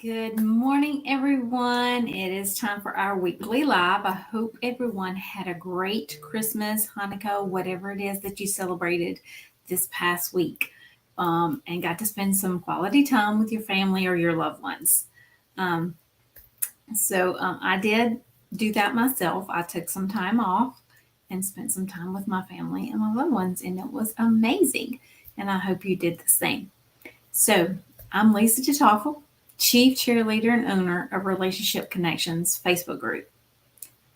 Good morning, everyone. It is time for our weekly live. I hope everyone had a great Christmas, Hanukkah, whatever it is that you celebrated this past week, and got to spend some quality time with your family or your loved ones. Um, I did do that myself. I took some time off and spent some time with my family and my loved ones, and it was amazing. And I hope you did the same. So, I'm Lisa DeToffel, Chief Cheerleader and owner of Relationship Connections Facebook group,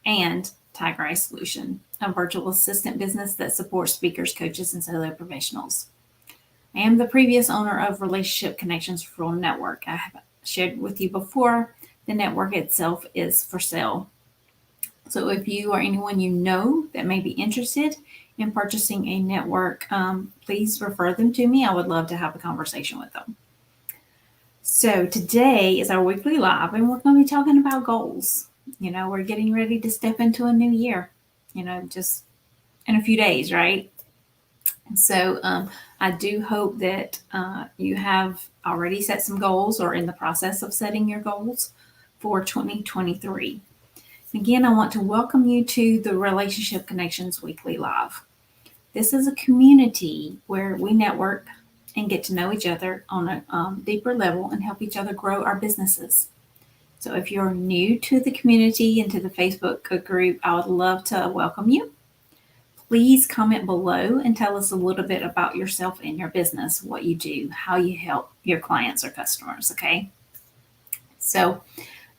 and Tiger Eye Solution, a virtual assistant business that supports speakers, coaches, and solo professionals. I am the previous owner of Relationship Connections Referral Network. I have shared with you before, the network itself is for sale. So if you or anyone you know that may be interested in purchasing a network, please refer them to me. I would love to have a conversation with them. So today is our weekly live, and we're going to be talking about goals. We're getting ready to step into a new year, just in a few days, right? I do hope that you have already set some goals or in the process of setting your goals for 2023. Again, I want to welcome you to the Relationship Connections Weekly Live. This is a community where we network and get to know each other on a deeper level and help each other grow our businesses. So if you're new to the community and to the Facebook group, I would love to welcome you. Please comment below and tell us a little bit about yourself and your business, what you do, how you help your clients or customers, okay? So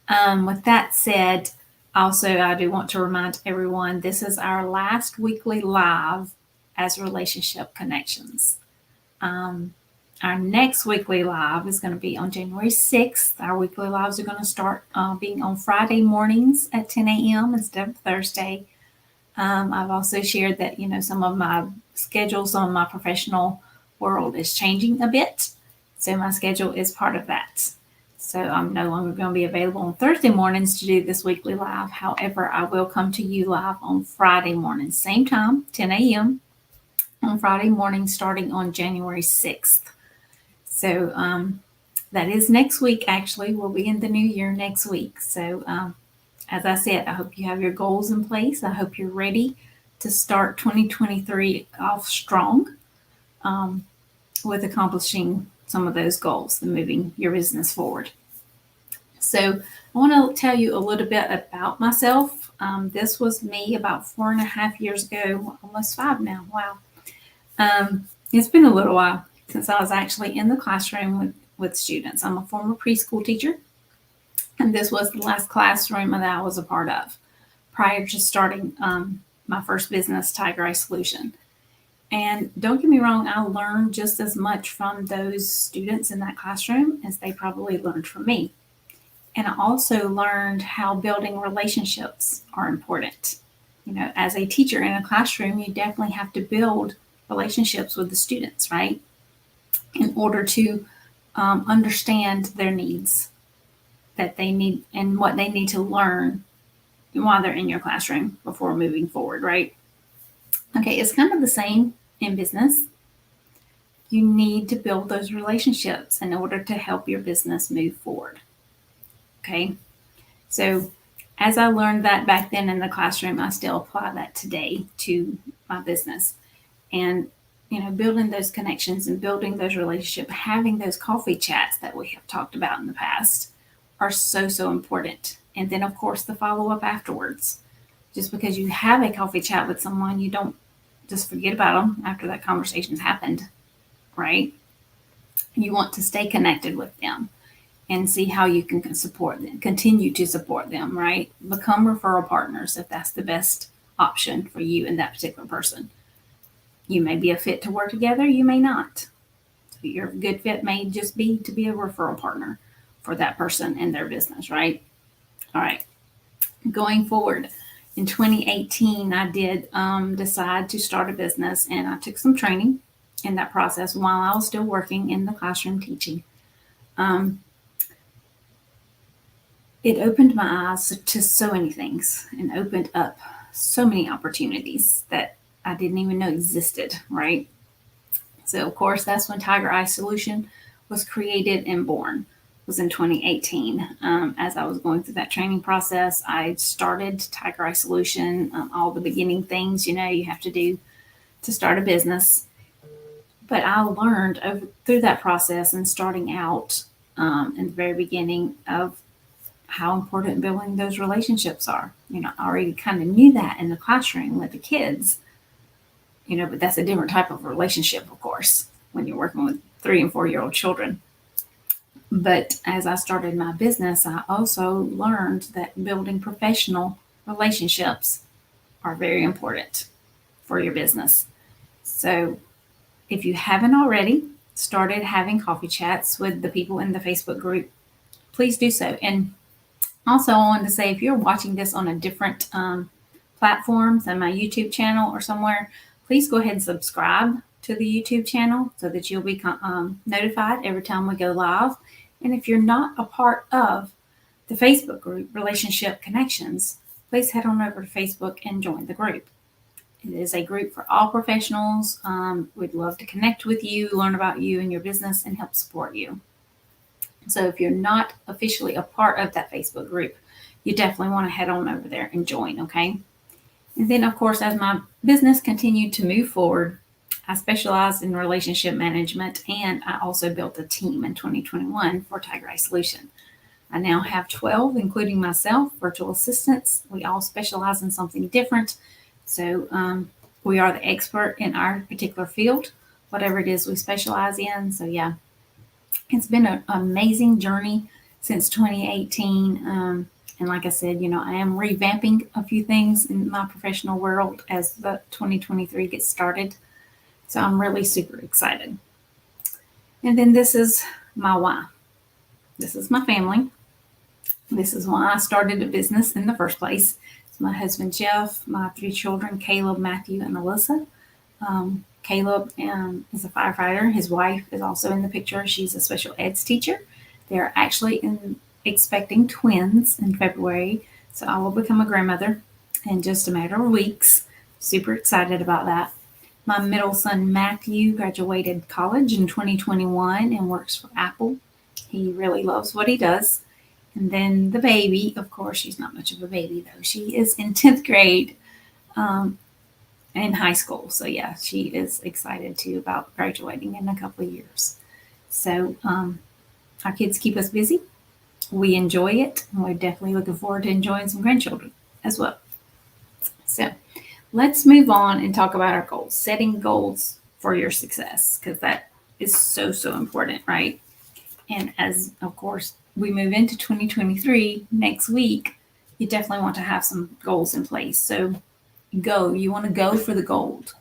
with that said, also, I do want to remind everyone this is our last weekly live as Relationship Connections. Our next weekly live is going to be on January 6th. Our weekly lives are going to start being on Friday mornings at 10 a.m. instead of Thursday. I've also shared that, some of my schedules on my professional world is changing a bit. So my schedule is part of that. So I'm no longer going to be available on Thursday mornings to do this weekly live. However, I will come to you live on Friday mornings, same time, 10 a.m. on Friday morning, starting on January 6th. So that is next week, actually. We'll be in the new year next week. So as I said, I hope you have your goals in place. I hope you're ready to start 2023 off strong with accomplishing some of those goals and moving your business forward. So I want to tell you a little bit about myself. This was me about 4.5 years ago, almost 5 now. Wow. It's been a little while since I was actually in the classroom with students. I'm a former preschool teacher, and this was the last classroom that I was a part of prior to starting my first business, Tiger Eye Solution. And don't get me wrong, I learned just as much from those students in that classroom as they probably learned from me. And I also learned how building relationships are important. As a teacher in a classroom, you definitely have to build relationships with the students, right? In order to understand their needs that they need and what they need to learn while they're in your classroom before moving forward, right? Okay, it's kind of the same in business. You need to build those relationships in order to help your business move forward. Okay, so as I learned that back then in the classroom, I still apply that today to my business. And building those connections and building those relationships, having those coffee chats that we have talked about in the past are so important. And then, of course, the follow up afterwards. Just because you have a coffee chat with someone, you don't just forget about them after that conversation's happened, right? You want to stay connected with them and see how you can support them, continue to support them, right? Become referral partners if that's the best option for you and that particular person. You may be a fit to work together, you may not. Your good fit may just be to be a referral partner for that person and their business, right? All right. Going forward, in 2018, I did decide to start a business, and I took some training in that process while I was still working in the classroom teaching. It opened my eyes to so many things and opened up so many opportunities that I didn't even know existed, right? So, of course, that's when Tiger Eye Solution was created and born. was in 2018. As I was going through that training process, I started Tiger Eye Solution, all the beginning things, you have to do to start a business. But I learned through that process and starting out in the very beginning of how important building those relationships are. I already kind of knew that in the classroom with the kids, but that's a different type of relationship, of course, when you're working with 3 and 4-year-old children. But as I started my business, I also learned that building professional relationships are very important for your business. So if you haven't already started having coffee chats with the people in the Facebook group, please do so. And also, I wanted to say, if you're watching this on a different platform than my YouTube channel or somewhere, please go ahead and subscribe to the YouTube channel so that you'll be notified every time we go live. And if you're not a part of the Facebook group, Relationship Connections, please head on over to Facebook and join the group. It is a group for all professionals. We'd love to connect with you, learn about you and your business, and help support you. So if you're not officially a part of that Facebook group, you definitely want to head on over there and join, okay? And then, of course, as my business continued to move forward, I specialized in relationship management, and I also built a team in 2021 for Tiger Eye Solution. I now have 12, including myself, virtual assistants. We all specialize in something different. So we are the expert in our particular field, whatever it is we specialize in. So yeah, it's been an amazing journey since 2018. And like I said, I am revamping a few things in my professional world as the 2023 gets started. So I'm really super excited. And then this is my why. This is my family. This is why I started a business in the first place. It's my husband, Jeff, my 3 children, Caleb, Matthew, and Alyssa. Caleb is a firefighter. His wife is also in the picture. She's a special eds teacher. They're actually expecting twins in February. So I will become a grandmother in just a matter of weeks. Super excited about that. My middle son, Matthew, graduated college in 2021 and works for Apple. He really loves what he does. And then the baby, of course, she's not much of a baby though. She is in 10th grade in high school. So yeah, she is excited too about graduating in a couple of years. So our kids keep us busy. We enjoy it. And we're definitely looking forward to enjoying some grandchildren as well. So let's move on and talk about our goals, setting goals for your success, because that is so, so important, right? And as, of course, we move into 2023 next week, you definitely want to have some goals in place. So you want to go for the gold.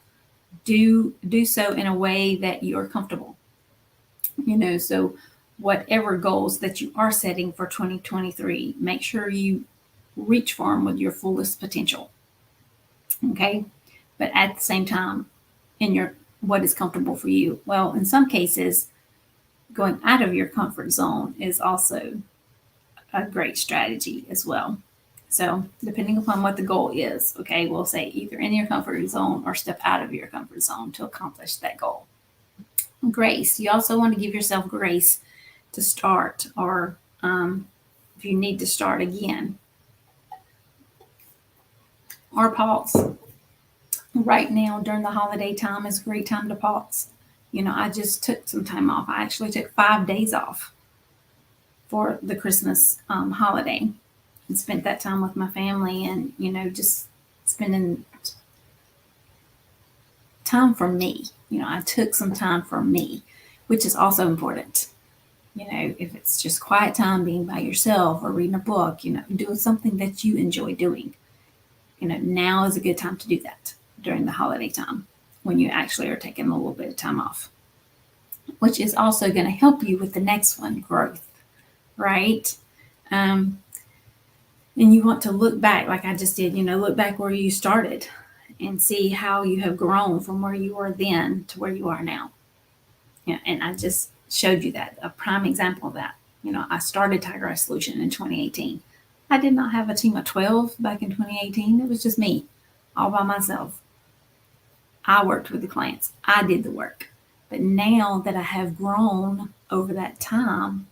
Do so in a way that you're comfortable. So whatever goals that you are setting for 2023, make sure you reach for them with your fullest potential. Okay. But at the same time, what is comfortable for you. Well, in some cases, going out of your comfort zone is also a great strategy as well. So depending upon what the goal is, okay, we'll say either in your comfort zone or step out of your comfort zone to accomplish that goal. Grace. You also want to give yourself grace to start, or if you need to start again, or pause. Right now during the holiday time is a great time to pause. I just took some time off. I actually took 5 days off for the Christmas holiday and spent that time with my family and, just spending time for me. I took some time for me, which is also important. If it's just quiet time being by yourself or reading a book, doing something that you enjoy doing, now is a good time to do that during the holiday time when you actually are taking a little bit of time off, which is also going to help you with the next one, growth, right? And you want to look back like I just did, look back where you started and see how you have grown from where you were then to where you are now. And I just showed you that, a prime example of that. I started Tiger Eye Solution in 2018. I did not have a team of 12 back in 2018. It was just me, all by myself. I worked with the clients. I did the work. But now that I have grown over that time,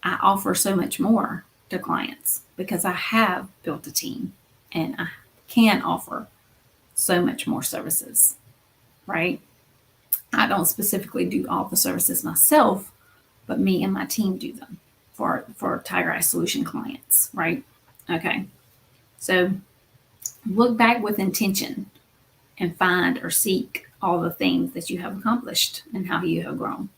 I offer so much more to clients because I have built a team and I can offer so much more services, right? I don't specifically do all the services myself, but me and my team do them for Tiger Eye Solution clients, right? Okay. So look back with intention and find or seek all the things that you have accomplished and how you have grown.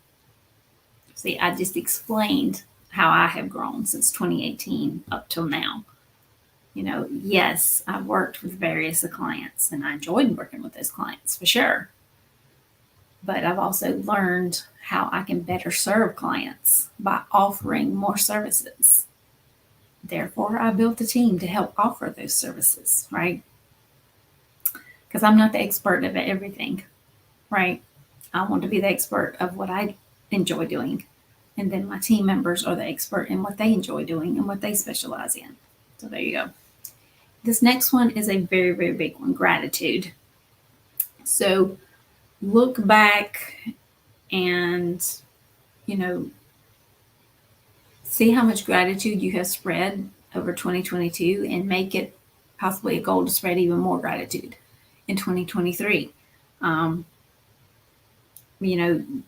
See, I just explained how I have grown since 2018 up till now. Yes, I've worked with various clients and I enjoyed working with those clients for sure. But I've also learned how I can better serve clients by offering more services. Therefore, I built a team to help offer those services, right? Because I'm not the expert of everything, right? I want to be the expert of what I enjoy doing. And then my team members are the expert in what they enjoy doing and what they specialize in. So there you go. This next one is a very, very big one, gratitude. So look back and, see how much gratitude you have spread over 2022 and make it possibly a goal to spread even more gratitude in 2023. The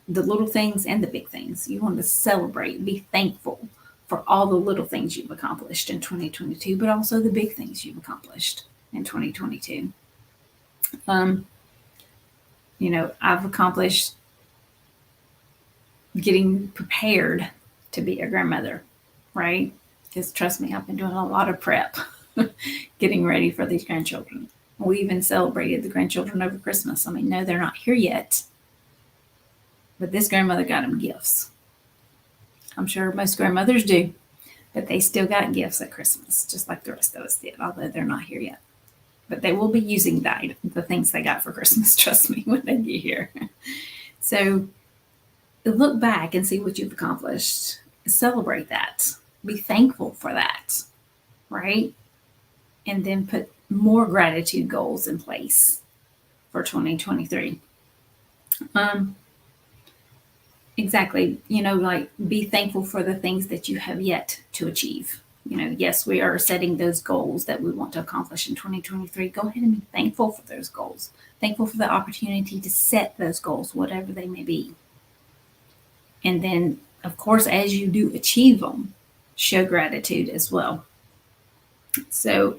little things and the big things. You want to celebrate, be thankful for all the little things you've accomplished in 2022, but also the big things you've accomplished in 2022. I've accomplished getting prepared to be a grandmother, right? Because trust me, I've been doing a lot of prep, getting ready for these grandchildren. We even celebrated the grandchildren over Christmas. I mean, no, they're not here yet, but this grandmother got them gifts. I'm sure most grandmothers do, but they still got gifts at Christmas, just like the rest of us did, although they're not here yet. But they will be using the things they got for Christmas, trust me, when they get here. So look back and see what you've accomplished. Celebrate that. Be thankful for that, right? And then put more gratitude goals in place for 2023. Exactly. Like be thankful for the things that you have yet to achieve. Yes, we are setting those goals that we want to accomplish in 2023. Go ahead and be thankful for those goals. Thankful for the opportunity to set those goals, whatever they may be. And then, of course, as you do achieve them, show gratitude as well. So,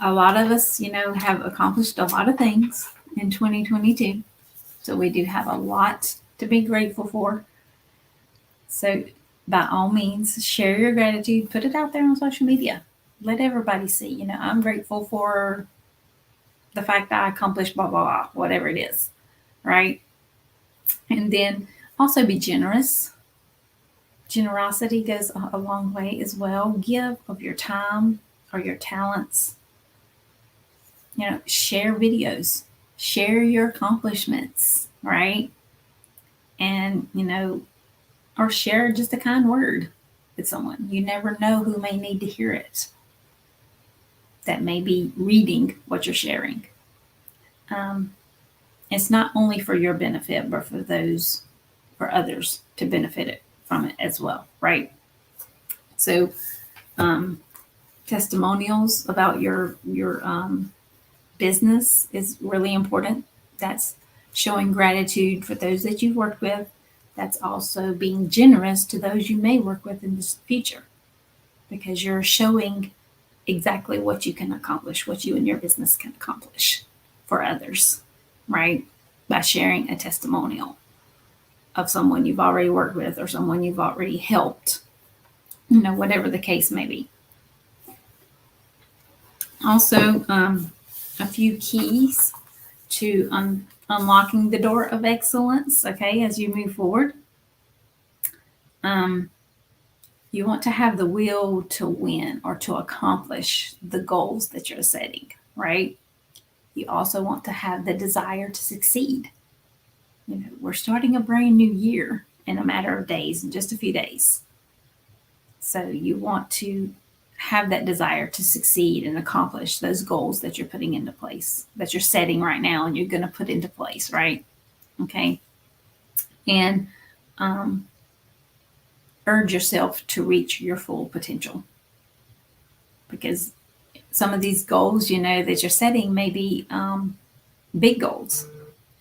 a lot of us, have accomplished a lot of things in 2022. So we do have a lot to be grateful for. So by all means, share your gratitude, put it out there on social media. Let everybody see, I'm grateful for the fact that I accomplished blah, blah, blah, whatever it is, right? And then also be generous. Generosity goes a long way as well. Give of your time or your talents. Share videos, share your accomplishments, right? And, or share just a kind word with someone. You never know who may need to hear it, that may be reading what you're sharing. It's not only for your benefit, but for others to benefit from it as well, right? So, testimonials about your business is really important. That's showing gratitude for those that you've worked with. That's also being generous to those you may work with in the future, because you're showing exactly what you can accomplish, what you and your business can accomplish for others, right? By sharing a testimonial of someone you've already worked with or someone you've already helped, whatever the case may be. Also, a few keys to unlocking the door of excellence, okay, as you move forward. You want to have the will to win or to accomplish the goals that you're setting, right? You also want to have the desire to succeed. We're starting a brand new year in a matter of days, in just a few days. So you want to have that desire to succeed and accomplish those goals that you're putting into place, that you're setting right now and you're going to put into place, right? Okay. And urge yourself to reach your full potential. Because some of these goals, that you're setting may be big goals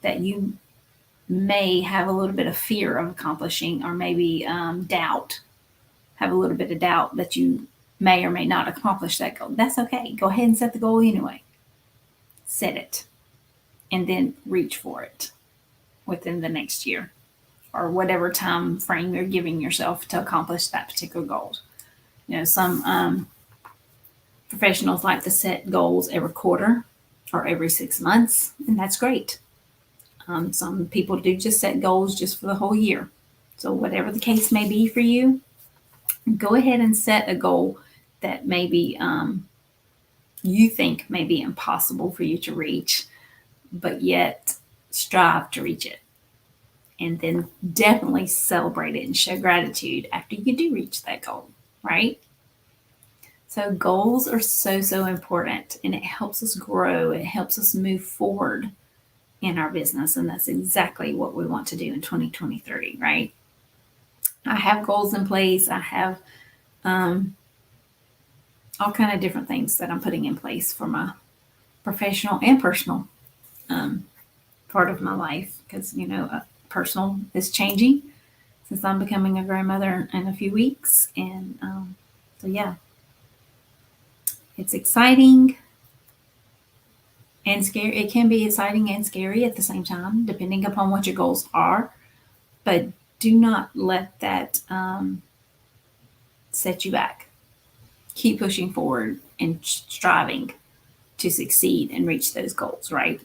that you may have a little bit of fear of accomplishing, or maybe have a little bit of doubt that you may or may not accomplish that goal. That's okay. Go ahead and set the goal anyway. Set it and then reach for it within the next year or whatever time frame you're giving yourself to accomplish that particular goal. Some professionals like to set goals every quarter or every 6 months, and that's great. Some people do just set goals just for the whole year. So whatever the case may be for you, go ahead and set a goal that maybe you think may be impossible for you to reach, but yet strive to reach it. And then definitely celebrate it and show gratitude after you do reach that goal, right? So goals are so, so important, and it helps us grow. It helps us move forward in our business. And that's exactly what we want to do in 2023, right? I have goals in place. I have all kind of different things that I'm putting in place for my professional and personal part of my life, because personal is changing since I'm becoming a grandmother in a few weeks. And so yeah, it's exciting and scary. It can be exciting and scary at the same time, depending upon what your goals are. But do not let that set you back. Keep pushing forward and striving to succeed and reach those goals, right?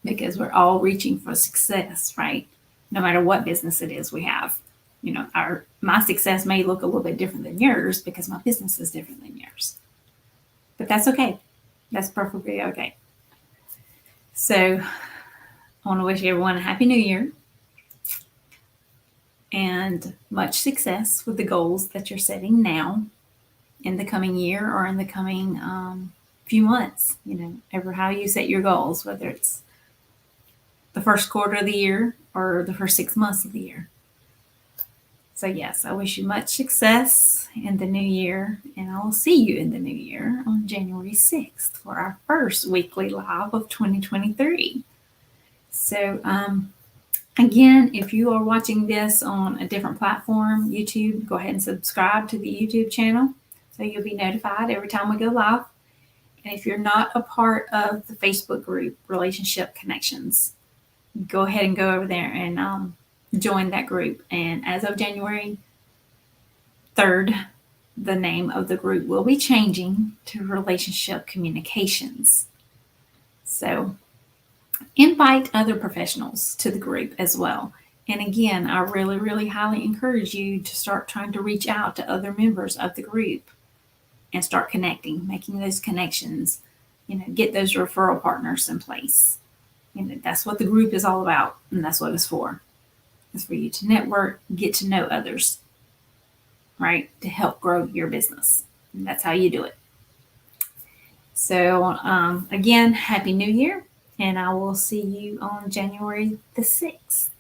Because we're all reaching for success, right? No matter what business it is we have. My success may look a little bit different than yours because my business is different than yours. But that's okay. That's perfectly okay. So I want to wish everyone a Happy New Year and much success with the goals that you're setting now in the coming year or in the coming few months. Ever how you set your goals, whether it's the first quarter of the year or the first 6 months of the year. So yes, I wish you much success in the new year, and I will see you in the new year on January 6th for our first weekly live of 2023. So again, if you are watching this on a different platform, YouTube, go ahead and subscribe to the YouTube channel so you'll be notified every time we go live. And if you're not a part of the Facebook group, Relationship Connections, go ahead and go over there and join that group. And as of January 3rd, the name of the group will be changing to Relationship Communications. So invite other professionals to the group as well. And again, I really, really highly encourage you to start trying to reach out to other members of the group and start connecting, making those connections, get those referral partners in place. That's what the group is all about, and that's what it's for. It's for you to network, get to know others, right? To help grow your business. And that's how you do it. So again, Happy New Year, and I will see you on January the 6th.